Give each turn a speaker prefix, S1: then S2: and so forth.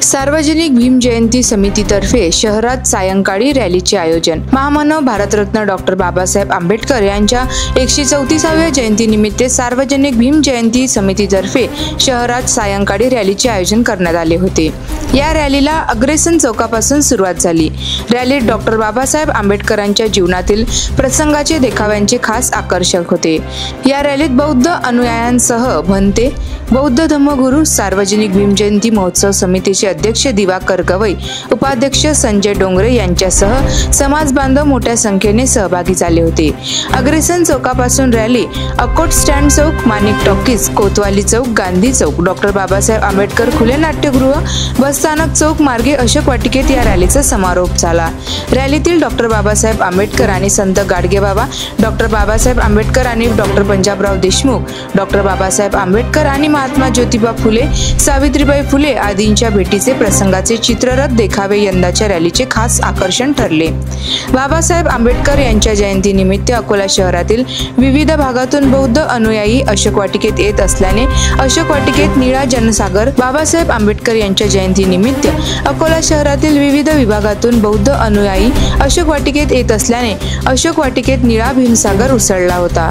S1: सार्वजनिक भीम जयंती समितीतर्फे शहरात सायंकाळी रॅलीचे आयोजन। महामानव भारतरत्न डॉक्टर बाबासाहेब आंबेडकर यांच्या 134व्या जयंतीनिमित्त सार्वजनिक भीम जयंती समितीतर्फे शहरात सायंकाळी रॅलीचे आयोजन करण्यात आले होते। या रॅलीला अग्रेसन चौकापासून सुरुवात झाली। रॅलीत डॉक्टर बाबासाहेब आंबेडकरांच्या जीवनातील प्रसंगाचे देखाव्यांचे खास आकर्षक होते। या रॅलीत बौद्ध अनुयायांसह भंते, बौद्ध धम्मगुरू, सार्वजनिक भीम जयंती महोत्सव समितीचे अध्यक्ष दिवाकर गवई, उपाध्यक्ष संजय डोंगरे यांच्यासह समाज बांधव मोठ्या संख्येने सहभागी झाले होते। अग्रेसन चौकापासून रॅली अकोट स्टँड चौक, माणिक टॉकीज, कोतवाली चौक, गांधी चौक, डॉक्टर बाबासाहेब आंबेडकर खुले नाट्यगृह, बसस्थानक चौक मार्गे अशोक वाटिकेत या रॅलीचा समारोप झाला। रॅलीतील डॉक्टर बाबासाहेब आंबेडकर आणि संत गाडगेबाबा, डॉक्टर बाबासाहेब आंबेडकर आणि डॉक्टर पंजाबराव देशमुख, डॉक्टर बाबासाहेब आंबेडकर आणि महात्मा ज्योतिबा फुले, सावित्रीबाई फुले आदींच्या भेटीचे प्रसंगाचे चित्ररथ देखावे यंदाच्या रॅलीचे खास आकर्षण ठरले। बाबासाहेब आंबेडकर यांच्या जयंतीनिमित्त अकोला शहरातील विविध भागातून बौद्ध अनुयायी अशोक वाटिकेत येत असल्याने अशोक वाटिकेत निळा जनसागर। बाबासाहेब आंबेडकर यांच्या जयंतीनिमित्त अकोला शहरातील विविध विभागातून बौद्ध अनुयायी अशोक वाटिकेत येत असल्याने अशोक वाटिकेत निळा भीमसागर उसळला होता।